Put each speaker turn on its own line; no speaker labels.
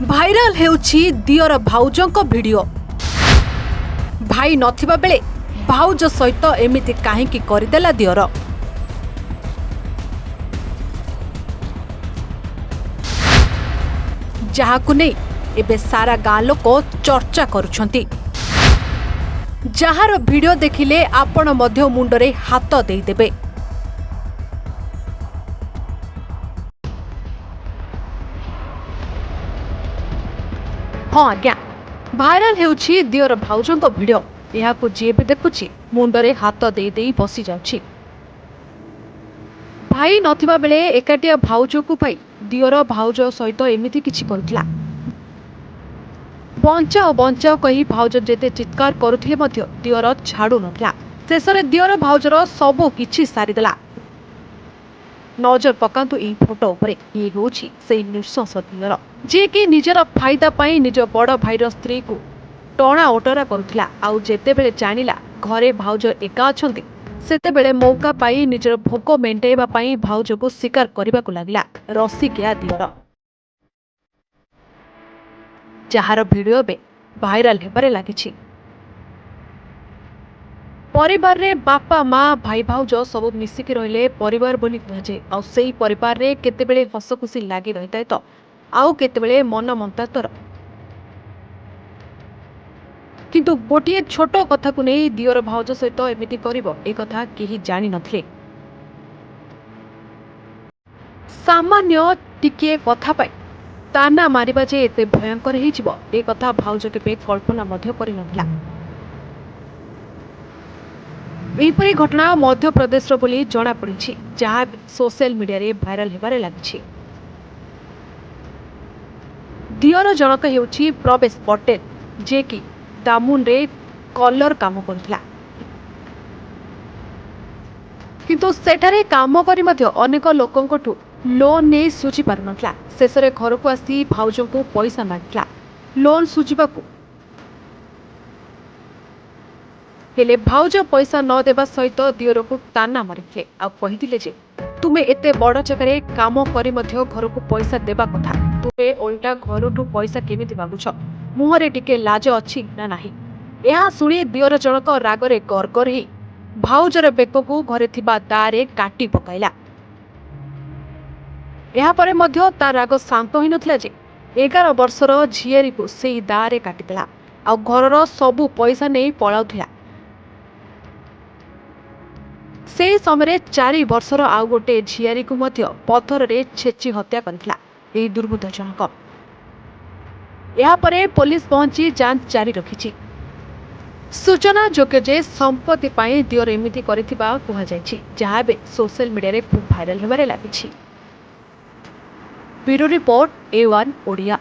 Viral हेउछि दियर भाउजंक video. भाई नथिबा बेले भाउज सहित एमिति काहेकि करदेला दियर। जहाकु नै एबे सारा गाँ लोक चर्चा करुछंती। जहार वीडियो देखिले आपण मध्य मुंडरे हाथ देई देबे। हाँ आज्ञा, भाइराल हेउछि दियर भाउजंक वीडियो। यहाकु जे भी देखुछि मुंडरे हाथ देई देई बसी जाउछि। भाई नथिबा बेले एकाटिया भाउजकु पाई दियर भाउज सहित एमिति किछि करथिला। बंचाओ बंचाओ कही भाउज जेते चित्कार करुथिले मध्य दियर छाडु नथिला। शेषरे दियर भाउजर सबु किछि सारिदेला। नजर पकांतु एई फोटो उपरे। ये होछि सेई नृशंस दियर जे कि निजर फायदा पाई निज बड़ भाईर स्त्री को टणा ओटरा करुथिला। आउ जेते बेले जानिला घरे भाउज एका अछंती सेते बेले मौका पाई निजर भोक मेंटेबा पाई भाउज को शिकार करबा को लागला रसिकिया दियर। जहार वीडियो बे भाइराल हेबारे लागिछि। परिवार रे बापा माँ भाई भाउज सब मिसिकी रहिले परिवार बोली कहुचे। आउ सेई परिवार रे केते बेले हस खुशी लागी रहिताय तो आउ केते बेले मन मंतातर। किंतु गोटिए छोट कथा को नहीं दियर भाउज सहित एमिति करिवो ए कथा केही जानि नथिले। सामान्य टिके कथा पाई ताना मारिबा जे एते भयंकर हे जिवो ए कथा भाउज केबे कल्पना मध्य करि नथिला। एहीपरि घटना मध्य प्रदेश बोली जना पड़ी जहाँ सोशल मीडिया रे भाइराल हेबारे लागिछि। दियर जनक हेउछि प्रवेश पटेल जे कि दामुन रे कलर काम करथिला। किंतु सेठारे काम करी मध्य अनेक लोकंकठु लोन नै सुझी पार नथिला। शेषरे घर को आसी भाउज को पैसा मागिला लोन सुझिबाकू। हेले भाउज पैसा न देबा सहित दियर को ताना मारिथिले। आ कहिथिले जे तुमे एते बड़ जगह काम करी मध्य घर को पैसा देबा कथा, तुमे ओल्टा घरठू पैसा केमिति मागुछ, मुहरे टिके लाज अछि ना नाही। यह शुणी दियर जनक रागरे गरगर ही भाउजर बेक को घरे थिबा दारे काटी पकाइला। यह परे मध्य ता राग शांत होई नथिला जे 11 वर्षर झियरी को सेई दारे काटिदेला। आ घरर सबु पैसा नै पळाउथिला। से समय 4 वर्षर आउ गोटे झियारी को मध्य पत्थर रे छेची हत्या करथिला एही दुर्बृत्त जनक। यह परे पुलिस पहुंची जांच जारी रखिछि। सूचना जोग्य जे संपत्ति पाई दियर एमिति करिथिबा कुहा जायछि, जहा बे सोशल मीडिया रे खूब भाइराल हेबारे लागिछि। Bureau report A1 Odia.